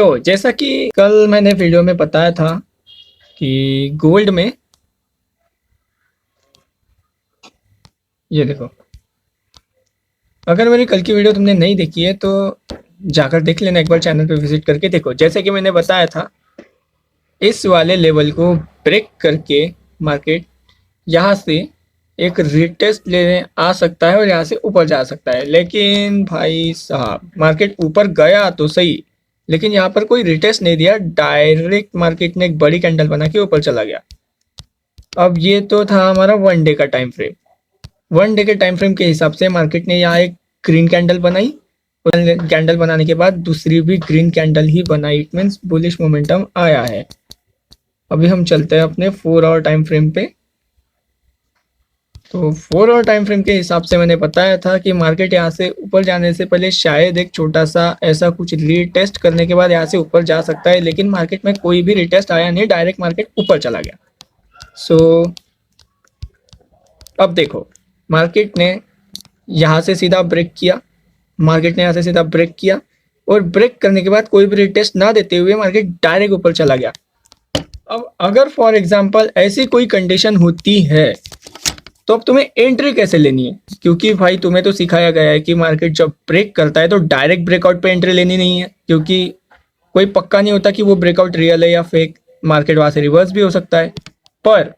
तो जैसा कि कल मैंने वीडियो में बताया था कि गोल्ड में ये देखो, अगर मेरी कल की वीडियो तुमने नहीं देखी है तो जाकर देख लेना, एक बार चैनल पे विजिट करके देखो। जैसे कि मैंने बताया था, इस वाले लेवल को ब्रेक करके मार्केट यहाँ से एक रिटेस्ट लेने आ सकता है और यहाँ से ऊपर जा सकता है। लेकिन भाई साहब, मार्केट ऊपर गया तो सही, लेकिन यहाँ पर कोई रिटेस्ट नहीं दिया, डायरेक्ट मार्केट ने एक बड़ी कैंडल बना के ऊपर चला गया। अब ये तो था हमारा 1 डे का टाइम फ्रेम। 1 डे के टाइम फ्रेम के हिसाब से मार्केट ने यहाँ एक ग्रीन कैंडल बनाई, और कैंडल बनाने के बाद दूसरी भी ग्रीन कैंडल ही बनाई। इट मीन्स बुलिश मोमेंटम आया है। अभी हम चलते हैं अपने 4 आवर टाइम फ्रेम पे। तो 4 आवर टाइम फ्रेम के हिसाब से मैंने बताया था कि मार्केट यहाँ से ऊपर जाने से पहले शायद एक छोटा सा ऐसा कुछ रीटेस्ट करने के बाद यहाँ से ऊपर जा सकता है, लेकिन मार्केट में कोई भी रीटेस्ट आया नहीं, डायरेक्ट मार्केट ऊपर चला गया। सो अब देखो, मार्केट ने यहाँ से सीधा ब्रेक किया, और ब्रेक करने के बाद कोई भी रिटेस्ट ना देते हुए मार्केट डायरेक्ट ऊपर चला गया। अब अगर फॉर एग्जांपल ऐसी कोई कंडीशन होती है तो अब तुम्हें एंट्री कैसे लेनी है, क्योंकि भाई तुम्हें तो सिखाया गया है कि मार्केट जब ब्रेक करता है तो डायरेक्ट ब्रेकआउट पे एंट्री लेनी नहीं है, क्योंकि कोई पक्का नहीं होता कि वो ब्रेकआउट रियल है या फेक। मार्केट वहां से रिवर्स भी हो सकता है। पर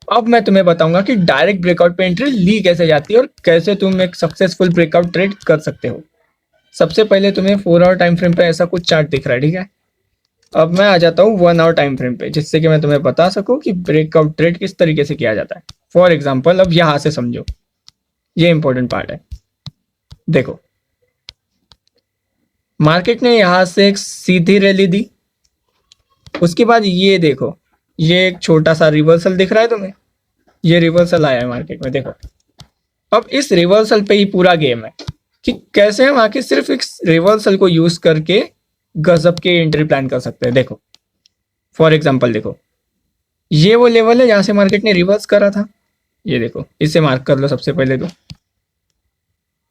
अब मैं तुम्हें बताऊंगा कि डायरेक्ट ब्रेकआउट पे एंट्री ली कैसे जाती है और कैसे तुम एक सक्सेसफुल ब्रेकआउट ट्रेड कर सकते हो। सबसे पहले तुम्हें 4 आवर टाइम फ्रेम पे ऐसा कुछ चार्ट दिख रहा है, ठीक है। अब मैं आ जाता हूँ 1 आवर टाइम फ्रेम पे, जिससे कि मैं तुम्हें बता सकूं कि ब्रेकआउट ट्रेड किस तरीके से किया जाता है। फॉर एग्जाम्पल, अब यहां से समझो, ये इंपॉर्टेंट पार्ट है। देखो, मार्केट ने यहां से एक सीधी रैली दी, उसके बाद ये देखो, ये एक छोटा सा रिवर्सल दिख रहा है तुम्हें, ये रिवर्सल आया है मार्केट में। देखो, अब इस रिवर्सल पे ही पूरा गेम है कि कैसे हम आके सिर्फ इस रिवर्सल को यूज करके गजब के एंट्री प्लान कर सकते हैं। देखो, फॉर एग्जांपल देखो, ये वो लेवल है जहां से मार्केट ने रिवर्स करा था। ये देखो, इसे मार्क कर लो सबसे पहले तो,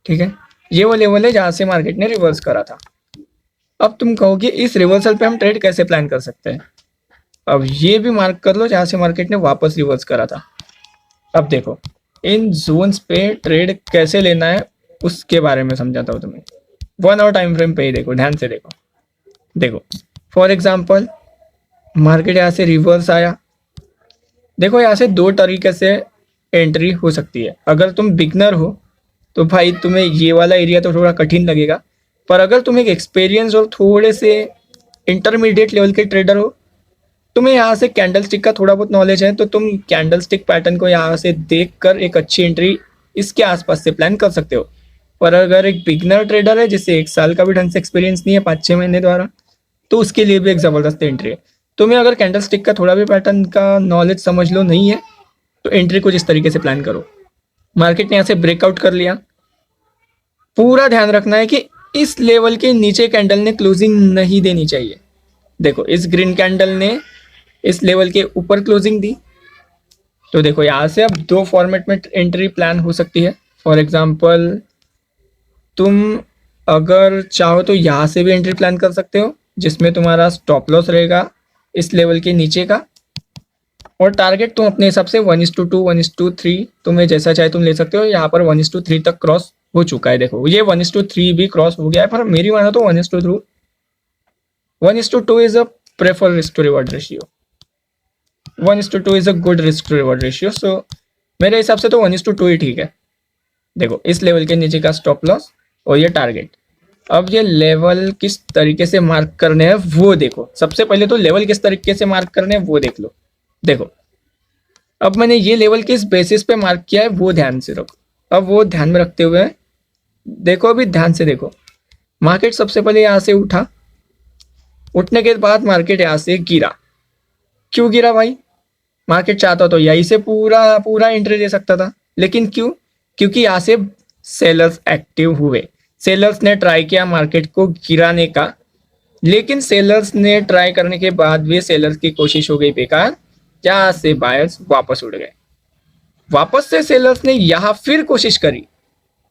ठीक है। ये वो लेवल है जहां से मार्केट ने रिवर्स करा था। अब तुम कहोगे इस रिवर्सल पे हम ट्रेड कैसे प्लान कर सकते हैं। अब ये भी मार्क कर लो जहां से मार्केट ने वापस रिवर्स करा था। अब देखो, इन जोन्स पे ट्रेड कैसे लेना है उसके बारे में समझाता हूँ तुम्हें। 1 आवर टाइम फ्रेम पे ही देखो, ध्यान से देखो। देखो, फॉर एग्जांपल, मार्केट यहाँ से रिवर्स आया। देखो, यहाँ से 2 तरीके से एंट्री हो सकती है। अगर तुम बिगनर हो तो भाई तुम्हें ये वाला एरिया तो थोड़ा कठिन लगेगा, पर अगर तुम एक एक्सपीरियंस और थोड़े से इंटरमीडिएट लेवल के ट्रेडर हो, तुम्हें यहाँ से कैंडल स्टिक का थोड़ा बहुत नॉलेज है, तो तुम कैंडल स्टिक पैटर्न को यहाँ से देखकर एक अच्छी एंट्री इसके आसपास से प्लान कर सकते हो। पर अगर एक बिगनर ट्रेडर है जिसे 1 साल का भी ढंग से एक्सपीरियंस नहीं है, 5-6 महीने द्वारा, तो उसके लिए भी एक ज़बरदस्त एंट्री है। तुम्हें अगर कैंडल स्टिक का थोड़ा भी पैटर्न का नॉलेज समझ लो नहीं है, तो एंट्री कुछ इस तरीके से प्लान करो। मार्केट ने यहाँ से ब्रेकआउट कर लिया, पूरा ध्यान रखना है कि इस लेवल के नीचे कैंडल ने क्लोजिंग नहीं देनी चाहिए। देखो, इस ग्रीन कैंडल ने इस लेवल के ऊपर क्लोजिंग दी, तो देखो यहाँ से अब 2 फॉर्मेट में एंट्री प्लान हो सकती है। फॉर एग्जांपल, तुम अगर चाहो तो यहाँ से भी एंट्री प्लान कर सकते हो, जिसमें तुम्हारा स्टॉप लॉस रहेगा इस लेवल के नीचे का, और टारगेट तुम अपने हिसाब से 1:2, 1:3, तुम्हें जैसा चाहे तुम ले सकते हो। यहाँ पर 1:3 तक क्रॉस हो चुका है। देखो, ये 1:3 भी क्रॉस हो गया है, पर मेरी मानो तो 1:2 is a prefer risk to reward ratio. 1:2 is a good risk to reward ratio. So मेरे हिसाब से तो 1:2 ही ठीक है। देखो, इस लेवल के नीचे का स्टॉप लॉस और ये टारगेट। अब ये लेवल किस तरीके से मार्क करने हैं वो देखो। सबसे पहले तो लेवल किस तरीके से मार्क करने हैं वो देख लो। देखो, अब मैंने ये लेवल किस बेसिस पे मार्क किया है वो ध्यान से रखो। अब वो ध्यान में रखते हुए देखो, अभी ध्यान से देखो, मार्केट सबसे पहले यहाँ से उठा, उठने के बाद मार्केट यहाँ से गिरा। क्यों गिरा भाई? मार्केट चाहता तो यहीं से पूरा पूरा एंट्री दे सकता था, लेकिन क्यों? क्योंकि यहाँ से सेलर्स एक्टिव हुए। सेलर्स ने ट्राई किया मार्केट को गिराने का, लेकिन सेलर्स ने ट्राई करने के बाद भी सेलर्स की कोशिश हो गई बेकार। यहाँ से बायर्स वापस उड़ गए। वापस से सेलर्स ने यहाँ फिर कोशिश करी,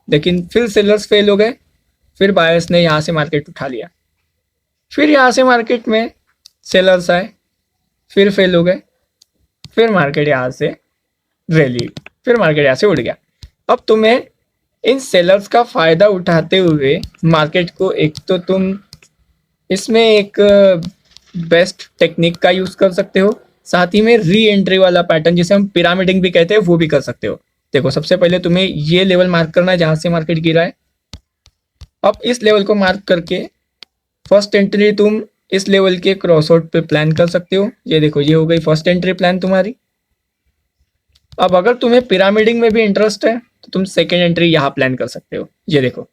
लेकिन फिर सेलर्स फेल हो गए। फिर बायर्स ने यहाँ से मार्केट उठा लिया। फिर यहाँ से मार्केट में सेलर्स आए, फिर फेल हो गए, फिर मार्केट यहाँ से रैली, फिर मार्केट यहाँ से उड़ गया। अब तुम्हें इन सेलर्स का फायदा उठाते हुए मार्केट को, एक तो तुम इसमें एक बेस्ट टेक्निक का यूज कर सकते हो, साथ ही में री एंट्री वाला पैटर्न जिसे हम पिरामिडिंग भी कहते हैं वो भी कर सकते हो। देखो सबसे पहले तुम्हें ये लेवल मार्क करना है जहां से मार्केट गिरा है। अब इस लेवल को मार्क करके फर्स्ट एंट्री तुम इस लेवल के क्रॉसआउट पे प्लान कर सकते हो। ये देखो ये हो गई फर्स्ट एंट्री प्लान तुम्हारी। अब अगर तुम्हें पिरामिडिंग में भी इंटरेस्ट है तो तुम सेकेंड एंट्री यहाँ प्लान कर सकते हो। ये देखो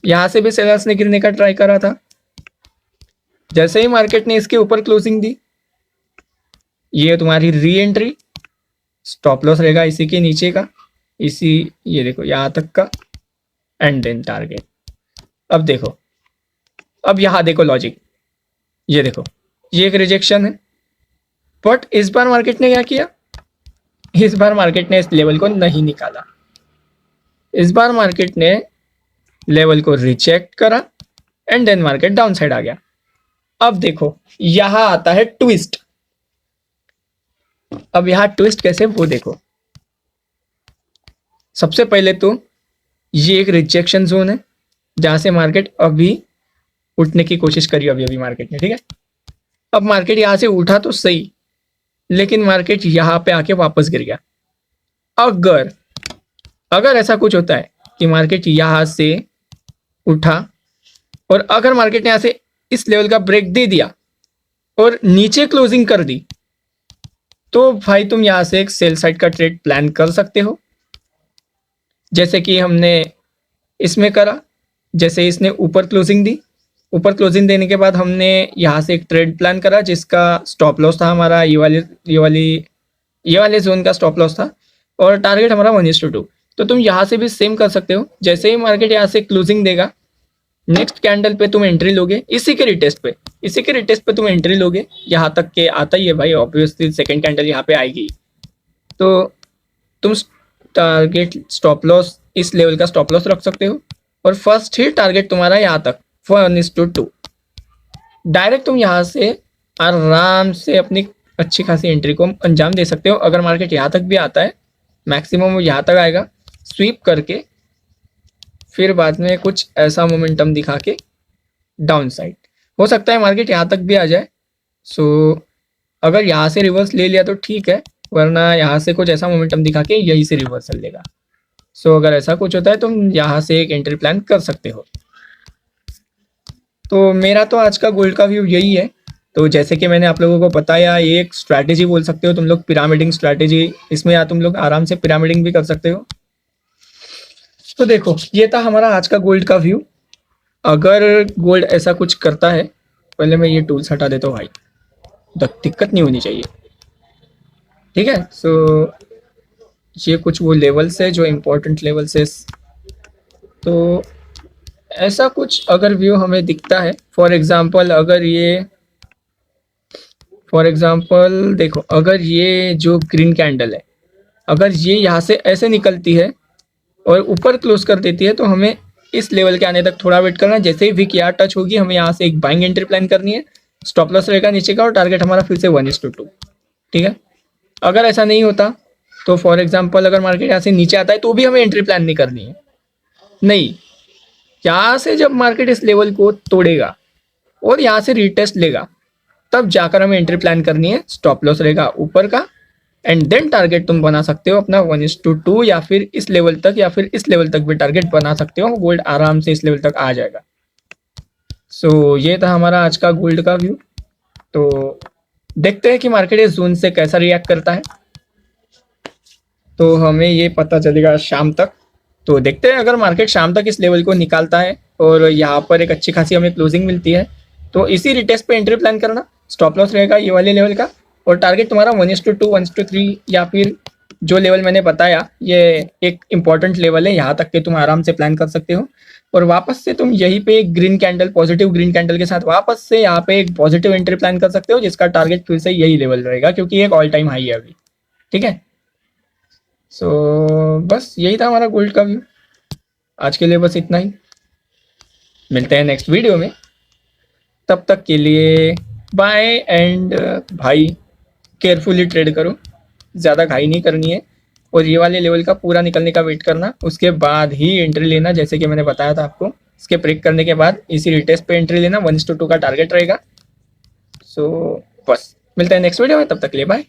यहाँ से भी सेलर्स ने गिरने का ट्राई करा था, जैसे ही मार्केट ने इसके ऊपर क्लोजिंग दी, ये तुम्हारी री एंट्री, स्टॉप लॉस रहेगा इसी के नीचे का, इसी ये देखो यहाँ तक का, एंड देन टारगेट। अब देखो, अब यहाँ देखो लॉजिक, ये देखो ये एक रिजेक्शन है, बट इस बार मार्केट ने क्या किया, इस बार मार्केट ने इस लेवल को नहीं निकाला, इस बार मार्केट ने लेवल को रिजेक्ट करा and then market down side आ गया। अब देखो यहां आता है ट्विस्ट। अब यहां ट्विस्ट कैसे वो देखो। सबसे पहले तो ये एक रिजेक्शन जोन है जहां से मार्केट अभी उठने की कोशिश करी अभी मार्केट ने, ठीक है। अब मार्केट यहां से उठा तो सही, लेकिन मार्केट यहां पे आके वापस गिर गया। अगर ऐसा कुछ होता है कि मार्केट यहां से उठा और अगर मार्केट ने यहां से इस लेवल का ब्रेक दे दिया और नीचे क्लोजिंग कर दी, तो भाई तुम यहां से एक सेल साइड का ट्रेड प्लान कर सकते हो, जैसे कि हमने इसमें करा। जैसे इसने ऊपर क्लोजिंग दी, ऊपर क्लोजिंग देने के बाद हमने यहाँ से एक ट्रेड प्लान करा जिसका स्टॉप लॉस था हमारा ये वाले जोन का स्टॉप लॉस था, और टारगेट हमारा 1:2। तो तुम यहाँ से भी सेम कर सकते हो। जैसे ही मार्केट यहाँ से क्लोजिंग देगा, नेक्स्ट कैंडल पे तुम एंट्री लोगे, इसी के रिटेस्ट पे तुम एंट्री लोगे। यहाँ तक के आता ही है भाई, ऑब्वियसली सेकेंड कैंडल यहाँ पे आएगी, तो तुम टारगेट स्टॉप लॉस इस लेवल का स्टॉप लॉस रख सकते हो, और फर्स्ट ही टारगेट तुम्हारा यहाँ तक 1:2। डायरेक्ट तुम यहाँ से आराम से अपनी अच्छी खासी एंट्री को अंजाम दे सकते हो। अगर मार्केट यहाँ तक भी आता है, मैक्सिमम वो यहाँ तक आएगा स्वीप करके, फिर बाद में कुछ ऐसा मोमेंटम दिखा के डाउन साइड, हो सकता है मार्केट यहाँ तक भी आ जाए। सो अगर यहाँ से रिवर्स ले लिया तो ठीक है, वरना यहाँ से कुछ ऐसा मोमेंटम दिखा के यहीं से रिवर्सल लेगा। सो अगर ऐसा कुछ होता है तो तुम यहाँ से एक एंट्री प्लान कर सकते हो। तो मेरा तो आज का गोल्ड का व्यू यही है। तो जैसे कि मैंने आप लोगों को बताया, ये एक स्ट्रैटेजी बोल सकते हो तुम लोग, पिरामिडिंग स्ट्रैटेजी। इसमें या तुम लोग आराम से पिरामिडिंग भी कर सकते हो। तो देखो ये था हमारा आज का गोल्ड का व्यू। अगर गोल्ड ऐसा कुछ करता है, पहले मैं ये टूल्स हटा देता हूँ भाई, दिक्कत नहीं होनी चाहिए, ठीक है। सो ये कुछ वो लेवल्स है जो इम्पोर्टेंट लेवल्स है। तो ऐसा कुछ अगर व्यू हमें दिखता है, फॉर एग्जांपल देखो, अगर ये जो ग्रीन कैंडल है, अगर ये यहाँ से ऐसे निकलती है और ऊपर क्लोज कर देती है, तो हमें इस लेवल के आने तक थोड़ा वेट करना है। जैसे ही विक यहाँ टच होगी, हमें यहाँ से एक बाइंग एंट्री प्लान करनी है, स्टॉप लॉस रहेगा नीचे का, और टारगेट हमारा फिर से 1:2, ठीक है। अगर ऐसा नहीं होता तो फॉर एग्जाम्पल अगर मार्केट यहाँ से नीचे आता है तो भी हमें एंट्री प्लान नहीं करनी है। नहीं, यहाँ से जब मार्केट इस लेवल को तोड़ेगा और यहाँ से रीटेस्ट लेगा, तब जाकर हमें एंट्री प्लान करनी है। स्टॉप लॉस रहेगा ऊपर का, एंड देन टारगेट तुम बना सकते हो अपना 1:2, या फिर इस लेवल तक, या फिर इस लेवल तक भी टारगेट बना सकते हो। गोल्ड आराम से इस लेवल तक आ जाएगा। सो ये था हमारा आज का गोल्ड का व्यू। तो देखते हैं कि मार्केट इस जोन से कैसा रिएक्ट करता है, तो हमें ये पता चलेगा शाम तक। तो देखते हैं, अगर मार्केट शाम तक इस लेवल को निकालता है और यहाँ पर एक अच्छी खासी हमें क्लोजिंग मिलती है, तो इसी रिटेस्ट पे एंट्री प्लान करना। स्टॉप लॉस रहेगा ये वाले लेवल का, और टारगेट तुम्हारा 1:2, 1:3, या फिर जो लेवल मैंने बताया, ये एक इंपॉर्टेंट लेवल है, यहाँ तक के तुम आराम से प्लान कर सकते हो। और वापस से तुम यहीं पे एक green candle, positive green candle के साथ वापस से यहाँ पे एक पॉजिटिव एंट्री प्लान कर सकते हो, जिसका टारगेट फिर से यही लेवल रहेगा, क्योंकि एक ऑल टाइम हाई है अभी, ठीक है। सो बस यही था हमारा गोल्ड का व्यू। आज के लिए बस इतना ही, मिलते हैं नेक्स्ट वीडियो में। तब तक के लिए बाय एंड भाई केयरफुली ट्रेड करो, ज़्यादा घाई नहीं करनी है और ये वाले लेवल का पूरा निकलने का वेट करना, उसके बाद ही एंट्री लेना जैसे कि मैंने बताया था आपको। इसके ब्रेक करने के बाद इसी रिटेस्ट पे एंट्री लेना, 1:2 का टारगेट रहेगा। सो बस मिलते हैं नेक्स्ट वीडियो में, तब तक के लिए बाय।